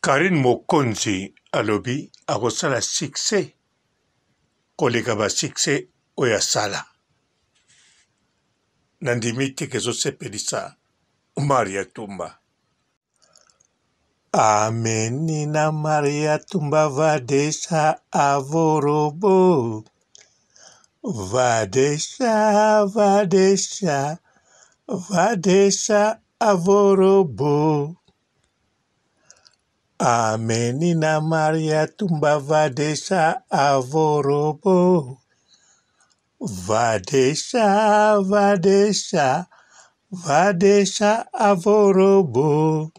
Karine Mokonzi alobi akosala succès koleka ba succès oyo asala nandimi te kezosepelisa Maria Tumba. Amenina Maria Tumba vadesha avorobo. Vadesha avorobo. Amenina Maria Tumba vadesha avorobo. Vadesha avorobo.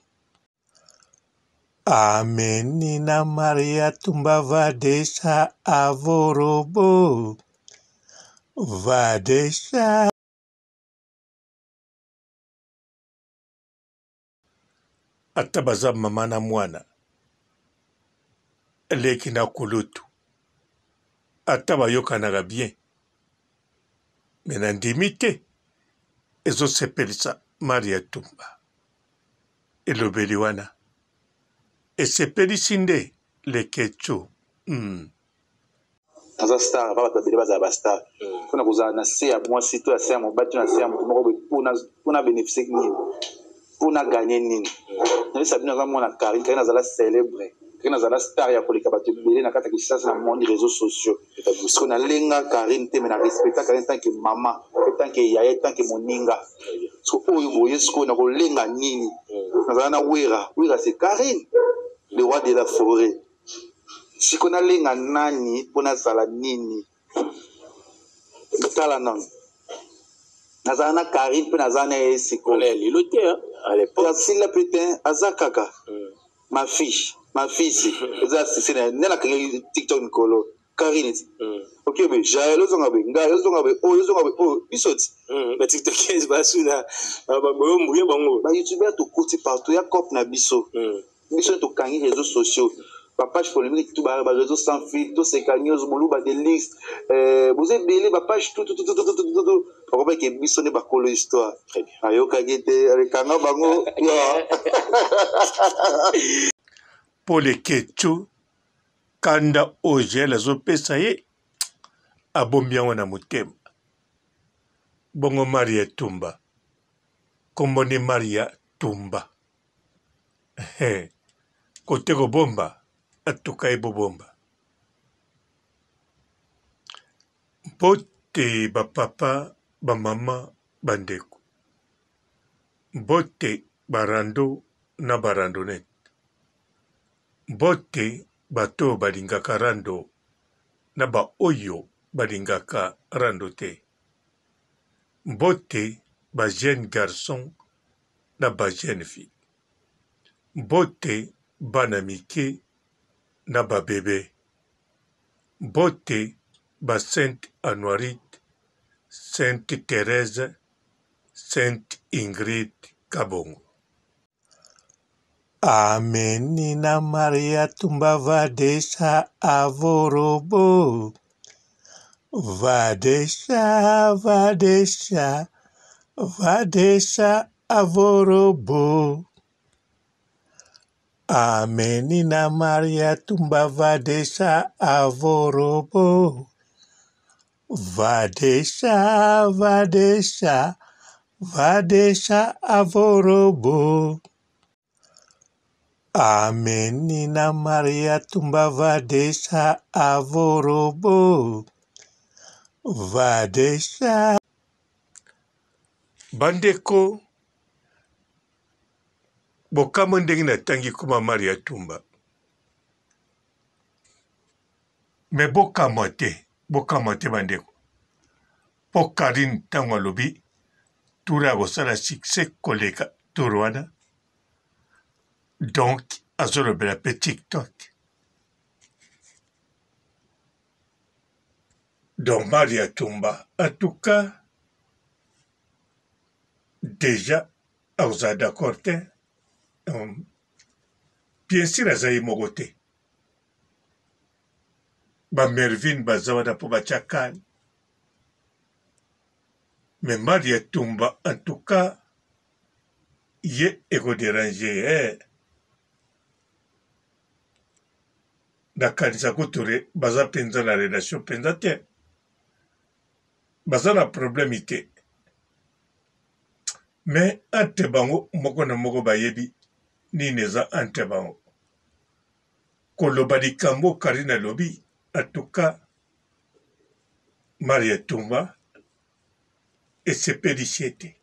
Amenina Maria Tumba vadesha avorobo. Vadesha. Atabaza mama na mwana leki na kulutu ataba yokanaka bien mena ndimi te ezosepelisa Maria Tumba elobeli wana esepelisi nde lekecho aza star ba bato babele bazala bastar mpona kozala na se ya mwasi to ya se ya mobali to na se ya moto moko mpona bénéficie nini mpona gagner nini nayebisa bino aza mwana Karine azala célèbre Karine azala star ya koleka bato ebele na kati ya Kinshasa na monde réseaux sociaux soki nalenga Karine te me na respecta Karine tant que mama pe tant que yaya tant que moninga soki oyo boye sikoyo na kolenga nini nazala na wera c'est Karine le roi de la forêt siko nalenga nani mpo nazala nini tala nano nazala na Karine mpe nazala na ye sikoyo asila pete aza kaka ma fille eza sisi nde nakangeli TikTok mikolo Karine ok be jael ozonga be ngai ozonga be oyo biso ti ba TikTokers basuna baboyombuye bango ba YouTubeur tokoti partout ya cop na biso biso tokangi réseaux sociaux ba page polémique tout ba réseaux sans fil tout c'est cagnos moluba de liste vous êtes belé ba page tout pourquoi que biso ne ba kolo histoire très bien ayoka gete avec kanga bango Pole kecho kanda oje lazopesa ye abombi yango na motema bongo Maria Tumba kombo ni Maria Tumba kote kobomba atuka ebobomba mbote bapapa bamama bandeko mbote barando na barandonete mbote bato balingaka rando na ba oyo balingaka rando te mbote ba jeune garçon na ba jeune fille mbote bana mike na ba bebe mbote ba Sainte Anuarite Sainte Thérèse Sainte Ingrid Kabongo. Amenina Maria Tumba vadesha avorobo. Vadesha avorobo. Amenina Maria Tumba vadesha avorobo. Vadesha avorobo. Amenina Maria Tumba vadesha avorobo. Vadesha. Bandeko bokamo ndenge natangi kuma Maria Tumba me bokama te bandeko po Karine ntango alobi turi akosala succès koleka turi wana donc azolobela mpe TikTok donc Maria Tumba en tout cas déjà akozala d'accord te bien sûr azali moko te bamervine baza wana mpo batya kane mais Maria Tumba en tout cas ye ekoderange nakanisa kutore baza penza na relation penza te baza na problème te mais ante bango moko na moko bayebi nini eza ante bango koloba likambo Karine alobi atuka Maria Tumba esepelisi ete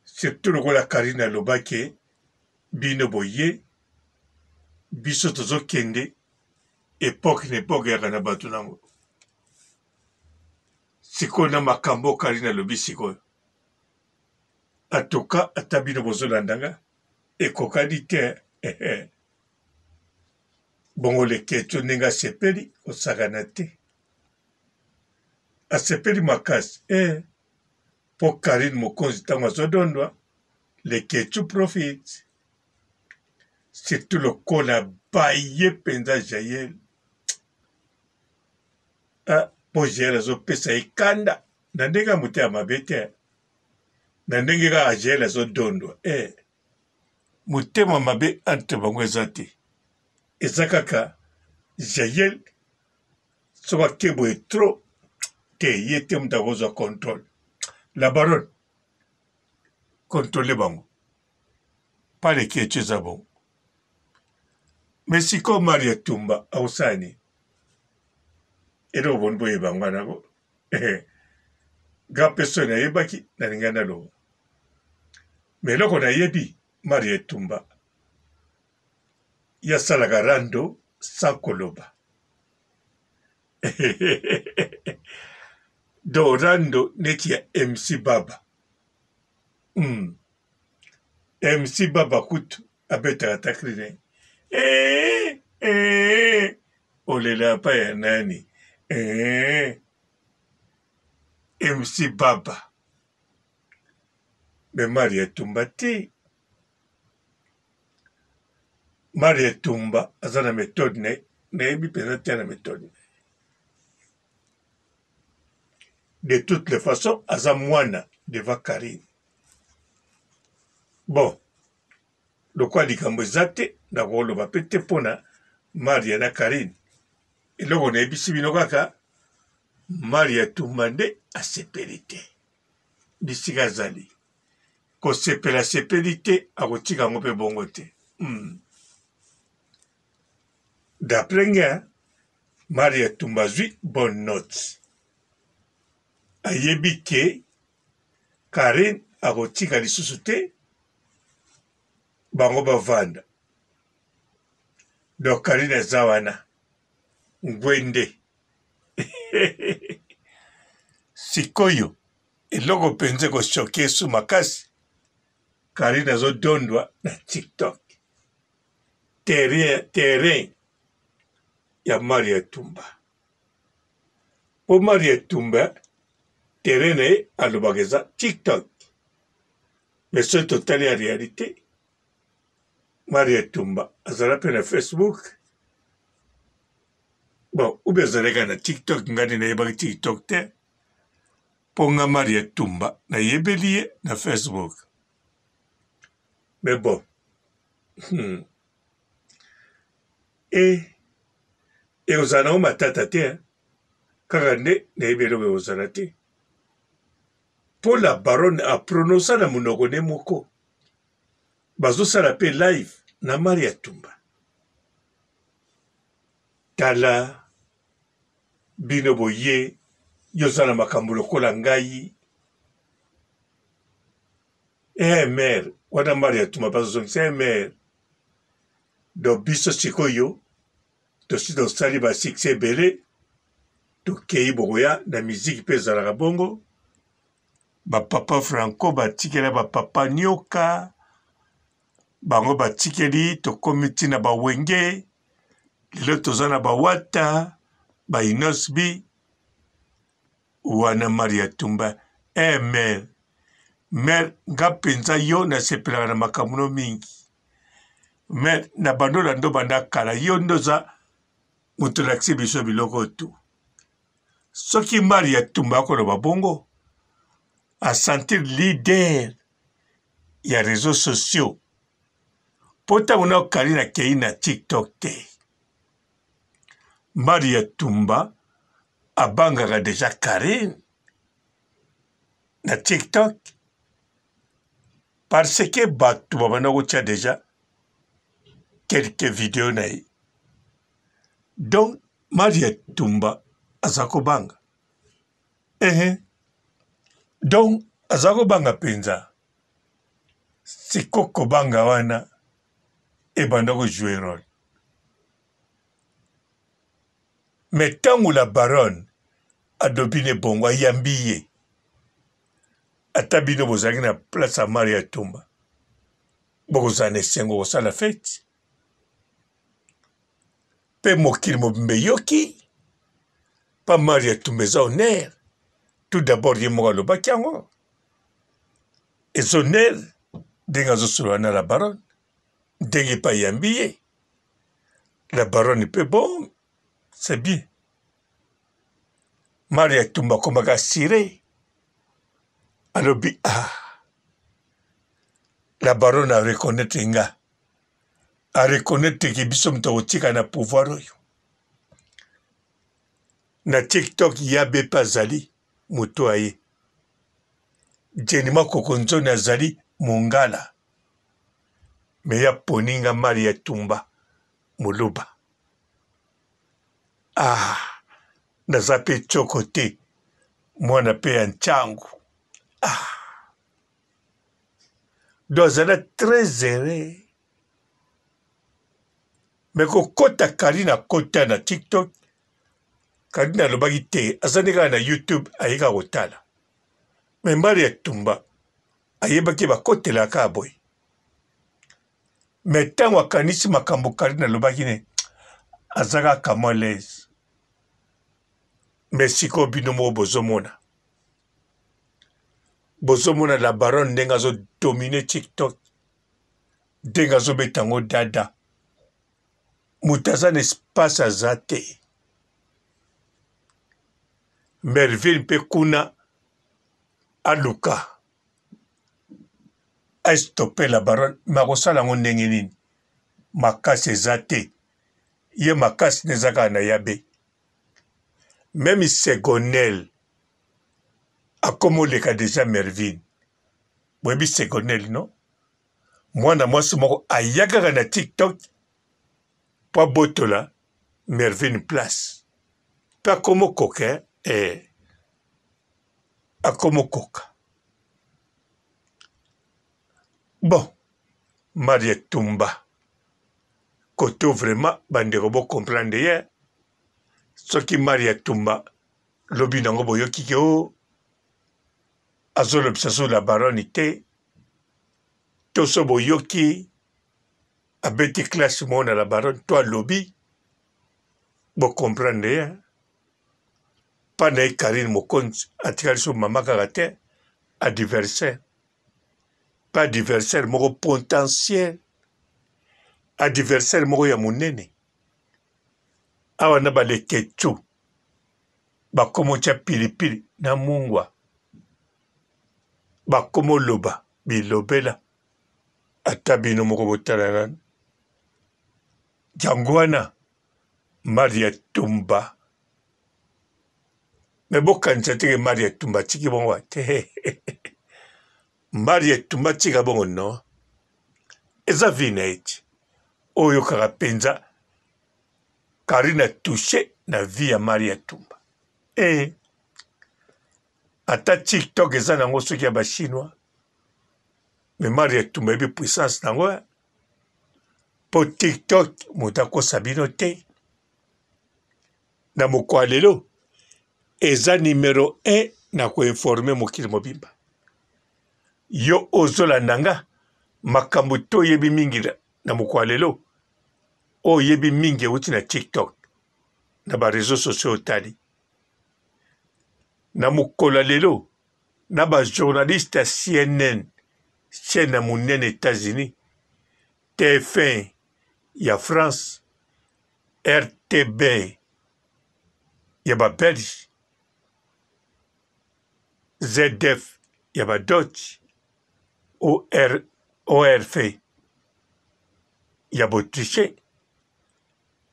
surtout lokola Karine alobaki bino boye biso tozokende epoke na epoke yaka na bato nango sikoyo na makambo Karine alobi sikoyo atuka ata bino bozolandanga ekokani te bongo leketo ndenge asepeli osakana te asepeli makasi mpo Karine mokonzi ntango azodondwa leketu profite surtout lokola baye mpenza Jael mpo Jael azopesa ekanda na ndenge ya motema mabe te na ndenge kaka Jael azodondwa motema mabe ante bango eza te eza kaka Jael soki akeboye tro te ye te moto akozwa contrôle la baronne contrôle bango pa leketu eza bongo mais sikoyo Maria Tumba aosani eloko boni boyebanga nango grand personne ayebaki nalinga naloba mais eloko nayebi Maria Tumba yasalaka rando sans koloba do rando neti ya MC Baba MC Baba kutu abetaka takrine olela pa ya nani MC Baba me Maria Tumba te Maria Tumba aza na méthode nayebi mpenza te na méthode de toutes les façons aza mwana devant Karine bon lokola likambo eza te nakoloba mpe te mpona Maria na Karine eloko nayebisi bino kaka Maria Tumba nde asepeli te bisika azali kosepela asepeli te akotika yango mpe bongo te d'après nga Maria Tumba azwi bonne note ayebi ke Karine akotika lisusu te bango bavanda donc Karine aza wana ngwende sikoyo eloko mpenza koshoke esu makasi Karine azodondwa na TikTok terrain ya Maria Tumba po Maria Tumba terrain na ye alobaka eza TikTok mais soki totali ya réalité Maria Tumba azala mpe na Facebook bon ube azalaka na TikTok ngani nayebaki TikTok te mpo nga Maria Tumba nayebeli ye na Facebook mais bon ozala nango matata te kaka nde nayebeli oyo ozala te mpo la baronne aprononsa na monoko ne moko bazosala mpe live na Maria Tumba tala bino boye yozala makambo lokola ngai mare wana Maria Tumba bazozongisa mare do biso sikoyo tosi tosali basukse ebele tokei bokoya na miziki mpe ezalaka bongo bapapa Franco batikela bapapa nyoka bango batikeli tokomi ntina bawenge lelo toza na bawata bainosbi wana Maria Tumba mare nga mpenza yo nasepelaka na makambo no mingi mare na bandola ndo banda kala yo ndoza moto lakisi biso biloko tu soki Maria Tumba akoloba bongo asentir leader ya réseaux sociaux mpo ntango na Karine akei na TikTok te Maria Tumba abangaka deja Karine na TikTok parce que bato babanda kotia deja quelques vidéos na ye donc Maria Tumba aza kobanga donc aza kobanga mpenza siko kobanga wana ebanda kojouer role mais ntango la baronne alobi ne bongo ayambi ye ata bino bozalaki na place ya Maria Tumba bokozala na esengo kosala fete mpe mokili mobimba eyoki pa Maria Tumba eza honneur tout d'abord ye moko alobaki yango eza honneur ndenge azosolola na la baronne ndenge epa ayambi ye la baronne mpe bon c'est bien Maria Tumba akomaka asire alobi la baronne areconnaître nga areconnaître ke biso moto akotika na pouvoir oyo na TikTok yabe mpe azali moto aye jenima kokonzoni azali mongala me ya poninga Maria Tumba moluba naza mpe tioko te mwana mpe ya ntyangu donc azala très heureux me kokota Karine akota na TikTok Karine alobaki te aza nde kaka na YouTube ayeka kotala me Maria Tumba ayebaki bakotelaka boye me ntango akanisi makambo Karine alobaki ne aza kaka mwa lese me sikoyo bino moko bozomona la baronne ndenge azodomine TikTok ndenge azobeta yango dada moto aza na espace aza te Merveille mpe kuna aluka astope la baronne makosala yango ndenge nini makasi eza te ye makasi neza kaka na yabe même Segonel akomoleka deja Merveille boyebi Segonel non mwana mwasi moko ayakaka na TikTok po abotola Merveille place mpe akomokoka akomokoka bon Maria Tumba koto vraiment bandeko bocomprendre ye soki Maria Tumba lobi nango boyoki ke azolobisa so la baronne te to so boyoki abeti classe moko na la baronne to alobi bocomprendre ye mpa na ye Karine mokonzi atikali so mama kaka te adversaire mpe adversaire moko potentiel adversaire moko ya monene awa na baleketu bakomo tia pilipili na mungwa bakomo loba bilobela ata bino moko botala nani yango wana Maria Tumba me bokanisa teke Maria Tumba tiki bongo te Maria Tumba tika bongo no eza vi na eti oyo kaka mpenza Karine a touché na vie ya Maria Tumba ata TikTok eza nango soki ya bachinois me Maria Tumba ebi puissance nango po TikTok moto akosa bino te na mokolo lelo eza numero 1 na koinforme mokili mobimba yo ozolanda nga makambo to oyebi mingi na mokolo lelo oyebi mingi euti na TikTok na bareseau sociaux otali na mokolo lelo na bajournaliste ya CNN chaîne ya monene États-Unis TF1 ya France RTB ya babelge ZDF ya badutch ORF ya baautrichien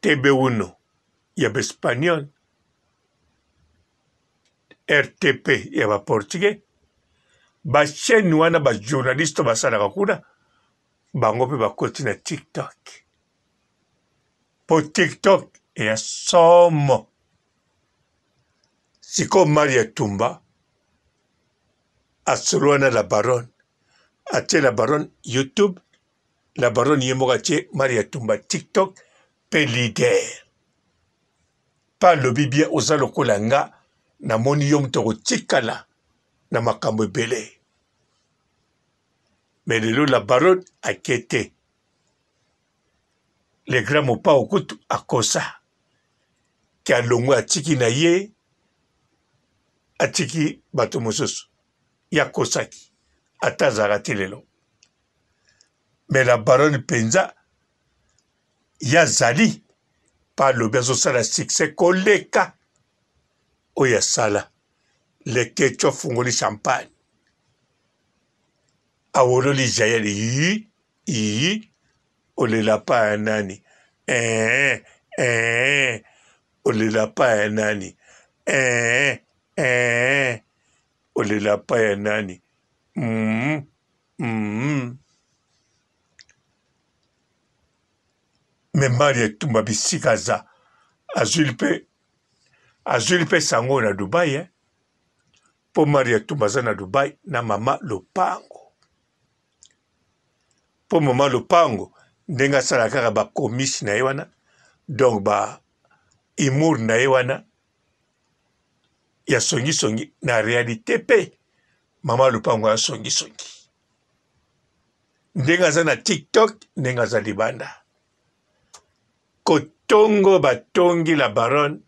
TB1 ya baespagnol RTP ya baportugais bachaîne wana bajournaliste basalaka kuna bango mpe bakoti na TikTok mpo TikTok eya somo sikoyo Maria Tumba asolo wana la baronne atie la baronne YouTube la baronne ye moko atie Maria Tumba TikTok mpe leader mpe alobi bien oza lokola nga namoni yo moto kotikala na makambo ebele me lelo la baronne akete le grand mopa okutu akosa ke alongwe atiki na ye atiki bato mosusu ye akosaki ata azalaka te lelo me la baronne mpenza ye azali mpe alobi azosala succès koleka oyo asala leke ti afungoli champagne awololi jayeli yi olela pa ya nani olela pa ya nani olela pa ya nani me Maria Tumba bisika aza azwili mpe sango na Dubai mpo Maria Tumba aza na Dubai na mama Lopango mpo mama Lopango ndenge asala kaka bakomisi na ye wana donc humour na ye wana ya songisongi na réalité mpe mama Lopango ya songisongi ndenge aza na TikTok ndenge aza libanda kotongo batongi la baronne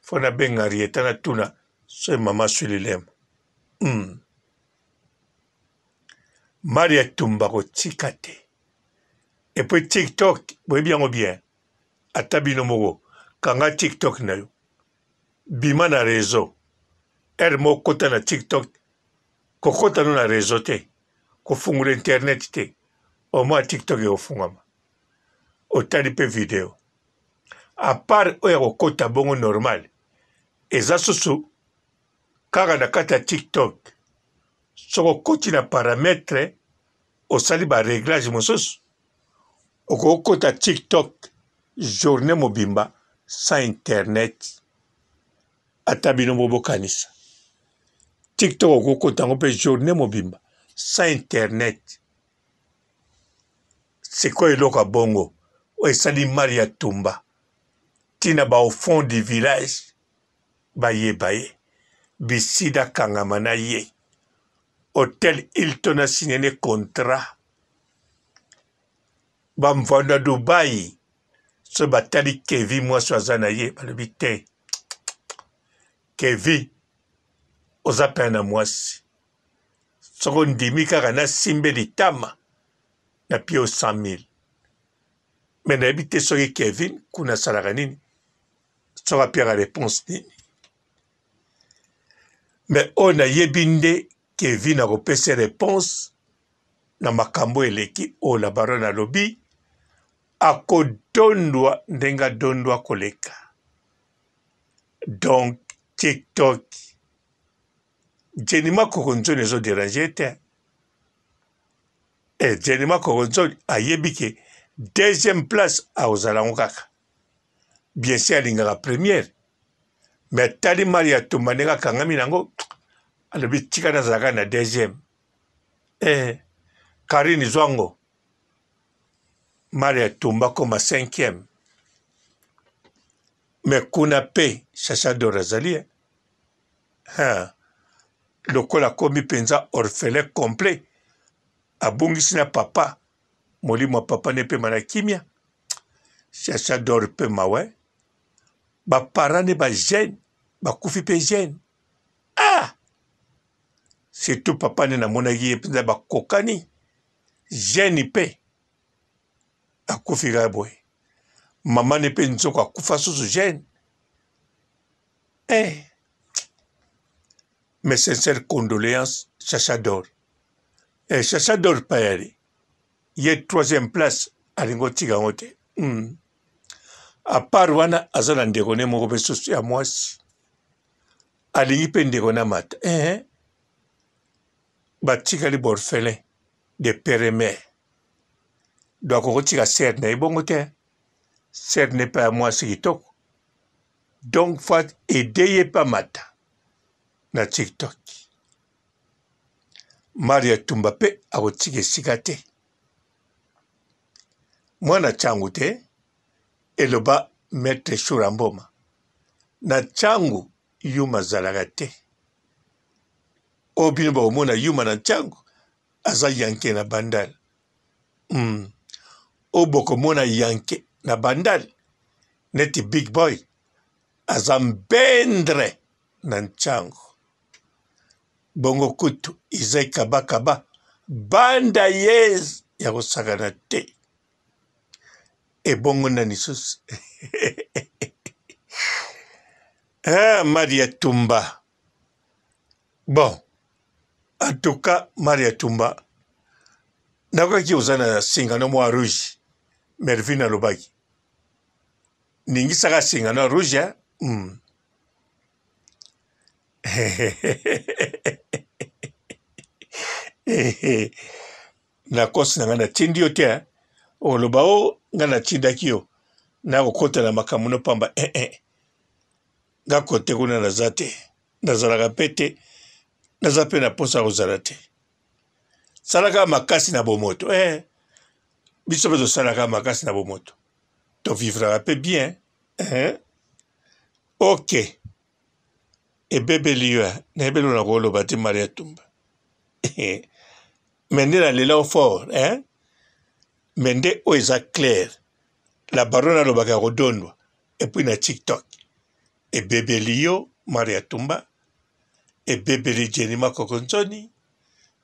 fo nabenga rieta na tuna so mama swililemo Maria Tumba kotika te epuis TikTok boyebi yango bien ata bino moko kanga TikTok na yo bima na réseau ere moko kota na TikTok kokota no na réseau te kofungula internet te omwa TikTok ekofungama otali mpe video apart oyo kokota bongo normal eza susu kaka na kati ya TikTok soko okoti na parametre osali bareglage mosusu okokota TikTok journée mobimba sans internet ata bino bobokanisa TikTok okokota yango mpe journée mobimba sans internet sikoyo eloko ya bongo oyo esali Maria Tumba ntina au fond du village bayeba ye bisida kangama na ye Hotel Hilton asigné ne contrat bamvanda Dubai so batali Kevi mwasi aza na ye balobi te Kevi oza mpe na mwasi soko ndimi kaka nasimbe litama na pie o 100,000 me nayebi te soki Kevin kuna asalaka nini soki apiaka réponse nini me oyo nayebi nde Kevin akopesa réponse na makambo eleki oyo la baronne alobi akodondwa ndenge adondwa koleka donc TikTok Jenima Kokonzoni ezoderange te Jenima Kokonzoni ayebi ke deuxième place aozalango kaka bien sûr alingaka première mais tali Maria Tumba ndenge akangami nango alobi tika nazalaka na deuxième Karine Zwango Maria Tumba koma 5e mais kuna pe Chacha Dor azali lokola komi penza orphelin complet abungisi na papa molimo wa papa ne pema na kimia Chacha Dor mpe mawe bapara ne bagene bakufi mpe gene surtout papa ne namonaki ye mpenza bakokani gene mpe akufi kaka boye mama ne mpe nzoko akufa susu gene mes sincères condoléances Chacha Dor Chacha Dor payari ye 3e place alingo tika yango te apart wana aza na ndeko ne moko mpe susu ya mwasi alingi mpe ndeko na mata batikali borfelin de père et mère do akokotika ser na ye bongo te ser ne mpe ya mwasi kitoko donc fa ede ye mpe mata na TikTok Maria Tumba mpe akotika esika te mwana changu te eloba maître Shura Mboma na changu yuma azalaka te oyo bino bakomona yuma na changu aza yanke na bandal oyo bokomona yanke na bandal neti big boy aza mbendre na nchangu bongo kutu izai kabakaba banda yes ya kosakana te ebongo nani susu Maria Tumba bon en tout cas Maria Tumba nakoki oza na singano mwa rouge Mervin alobaki ningisaka singano rouge na kosi na nga natindi yo te oloba o nga natindaki yo nakokota na makambo no pamba nga kote kuna naza te nazalaka mpe te naza mpe na posa kozala te salaka makasi na bomoto biso mpe tosalaka makasi na bomoto tovivraka mpe bien ok ebebeli yo nayebeli oyo nakoloba te Maria Tumba me nde nalela o fort me nde oyo eza clair la barone alobaka ya kodondwa epuis na TikTok ebebeli yo Maria Tumba ebebeli Jenny Makoko Nzoni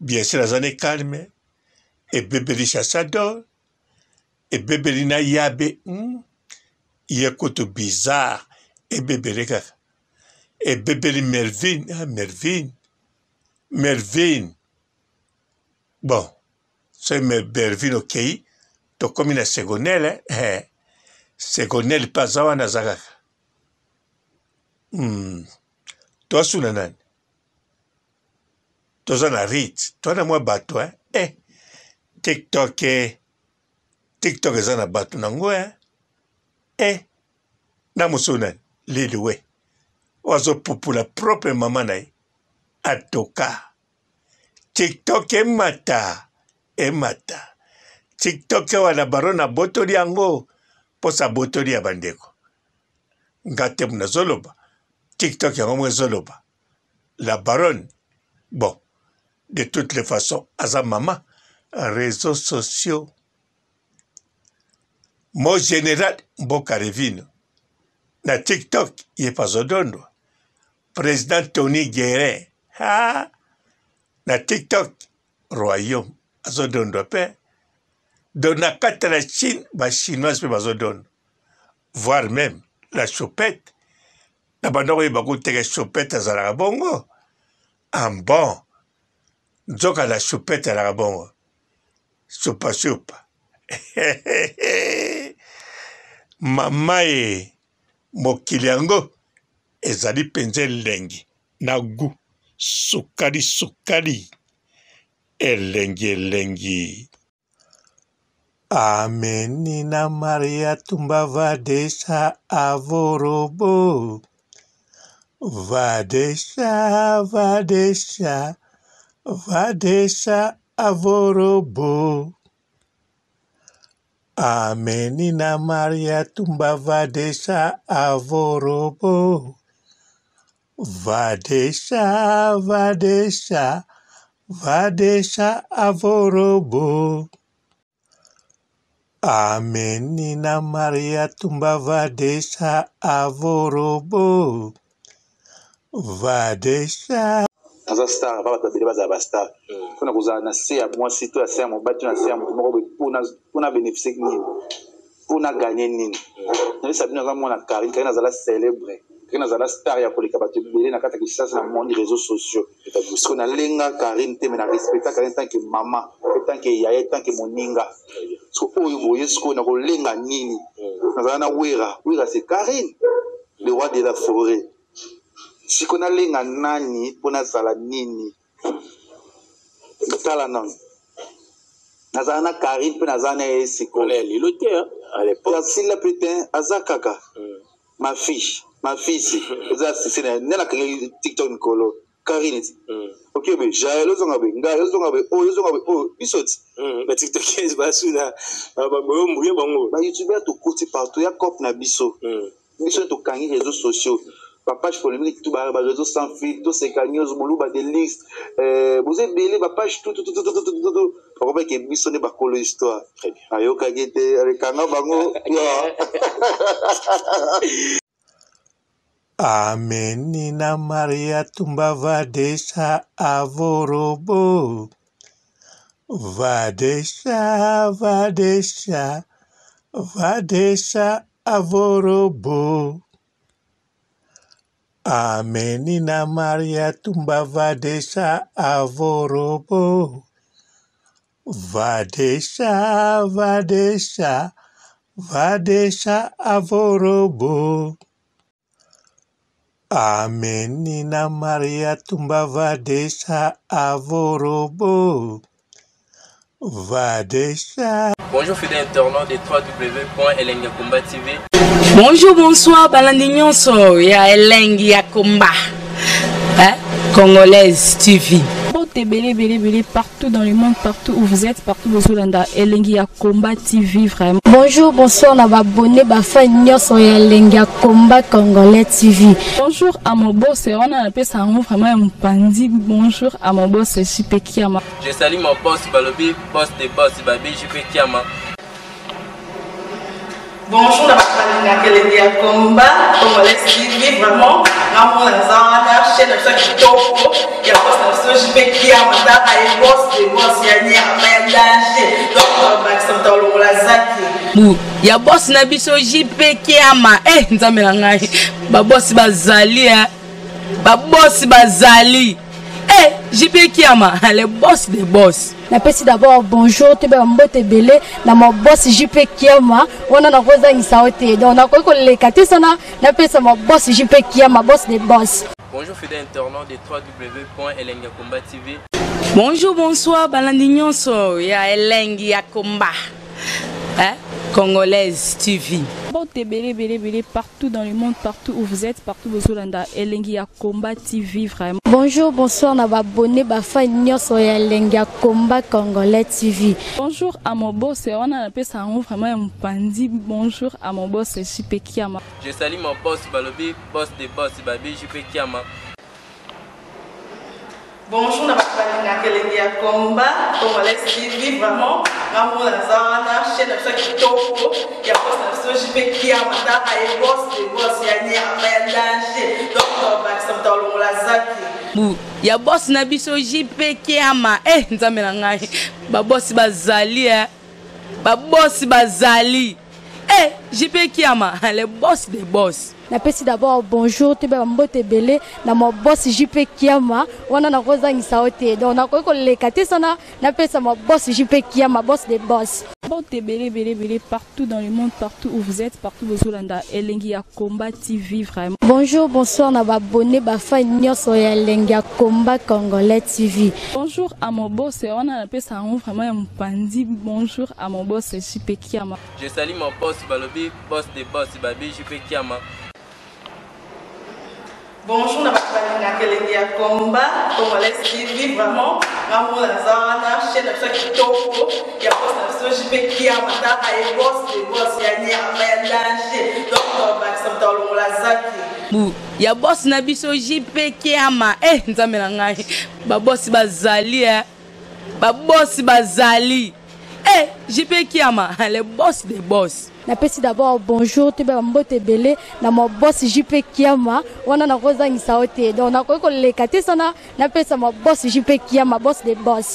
bien sûr aza ne calme ebebeli Chassador ebebeli na yabe ye kutu bizarre ebebeli kaka ebebeli Mervin bon so Mervin okei tokomi na segonele segonele mpe aza wana aza kaka toasuna nani toza na rit toana mwa bato TikTok eza na bato nango na mosu nani Lili we wazopupula propre mama na ye atoka TikTok emata TikTok wana barona botoli yango posa botoli ya bandeko nga te muna zoloba TikTok yango mwe zoloba la baronne bon de toutes les façons aza mama réseaux sociaux mo général Mboka Revino na TikTok ye pazodondwa président Tony Guerre na TikTok royaume azodondwa mpe donc na kati na Chine bachinoise mpe bazodondwa voire même la chopette na bandoko oyeba koteka chopette azalaka bongo bon nzoka la chopette azalaka bongo supa mama mokili yango ezali mpenza elengi na gu sukali elengi Amenina Maria Tumba vadesha avorobo vadesha avorobo Amenina Maria Tumba vadesha avorobo vadesha avorobo Amenina Maria Tumba vadesha avorobo vadesha aza star ba bato babele bazala bastar mpona kozala na se ya mwasi to ya se ya mobali to na se ya moto moko mpona bénéficie nini mpona gagner nini nayebisa bino aza mwana Karine azala célèbre Karine azala star ya koleka bato ebele na kati ya Kinshasa na monde réseaux sociaux parce que nalenga Karine te me na respecta Karine tant que mama pe tant que yaya tant que moninga so oyo boye siko na kolenga nini nazala na wera c'est Karine le roi de la forêt siko na lenga nani pona zala nini tala non nazala na Karine pe nazala na siko lelo te à l'époque Yacine Pétain azakaka ma fille eza c'est na kangi TikTok Nikolo Karine ok mais jaelo zongabe ngayo zongabe o bisoti ba TikTok basuna ba boyo mbuye bango ba YouTuber to côté partout ya cop na biso to kangi réseaux sociaux ba page polémique tout ba réseaux sans fil tout c'est news bolu ba des listes vous avez belé ba page tout on va que biso ne ba kolo histoire très bien ayo kagete avec kanga bango Amenina Maria tumba vadesha avorobo. Vadesha avorobo. Amenina Maria tumba vadesha avorobo. Vadesha avorobo. Amenina Maria tumba vadesha avorobo. Bonjour fidèles internautes de www.elengiakomba TV. Bonjour, bonsoir, balandignon so ya Elengi Yakomba, Congolaise TV. Belé partout dans le monde, partout où vous êtes, partout où vous êtes, Elengi Yakomba TV vraiment. Bonjour, bonsoir, on a abonné Bafa Nyoso Elengi Yakomba Congolais TV. Bonjour à mon boss, on a appelé ça vraiment un pandi. Bonjour à mon boss, JP Kiama. Je salue mon boss Balobi, boss des boss Babi, JP Kiama. Bonjour, la Elengi Yakomba Congolais TV vraiment. Ramon Lazana, chaîne de ça qui topo, il y a pas de JP Kiama, et boss des boss, il y a un danger. Donc, on va accepter le Lazaki. Ya boss na biso JP Kiama nzamela ngai ba boss bazali ba boss bazali JP Kiama le boss des boss. Napesi d'abord bonjour te ba mbote belé na mon boss JP Kiama ona na koza ngisaote donc na ko lekate sana napesa mon boss JP Kiama boss des boss. Bonjour fidèles internautes de www.elengiakomba TV. Bonjour, bonsoir, balandignon so ya Elengi Yakomba, Congolaise TV. Belé partout dans le monde, partout où vous êtes, partout où vous êtes, Elengi Yakomba TV vraiment. Bonjour, bonsoir, on a abonné Bafa Nyoso Elengi Yakomba Congolais TV. Bonjour à mon boss, on a appelé ça vraiment un pandi. Bonjour à mon boss, JP Kiama. Je salue mon boss Balobi, boss des boss Babi, JP Kiama. Bonjour, la Elengi Yakomba Congolais TV vraiment. Ramon Lazana, chaîne de ça qui topo, il y a pas de JP Kiama, et boss des boss, il y a un danger. Donc, on va accepter le Lazaki. Ya boss na biso JP Kiama, nzamela ngai ba boss bazali ba boss bazali. JP Kiama le boss des boss. Napesi d'abord bonjour te ba mbote belé na mon boss JP Kiama ona na koza ngisaote donc na ko lekate sana napesa mon boss JP Kiama boss des boss. Belé partout dans le monde, partout où vous êtes, partout où vous êtes, Elengi Yakomba TV vraiment. Bonjour, bonsoir, on a abonné Bafa Nyoso Elengi Yakomba Congolais TV. Bonjour à mon boss, on a appelé ça vraiment un pandi. Bonjour à mon boss, JP Kiama. Je salue mon boss Balobi, boss des boss Babi, JP Kiama. Bonjour, la Elengi Yakomba Congolais TV vraiment. Ramon Lazana, chaîne de ça qui topo, il y a pas de JP Kiama, et boss des boss, il y a un danger. Donc, on va accepter le Lazaki. Ya boss na biso JP Kiama, nzamela ngai ba boss bazali ba boss bazali. JP Kiama le boss des boss. Napesi d'abord bonjour te ba mbote belé na mon boss JP Kiama ona na koza ngisaote donc na ko lekate sana napesa mon boss JP Kiama boss des boss.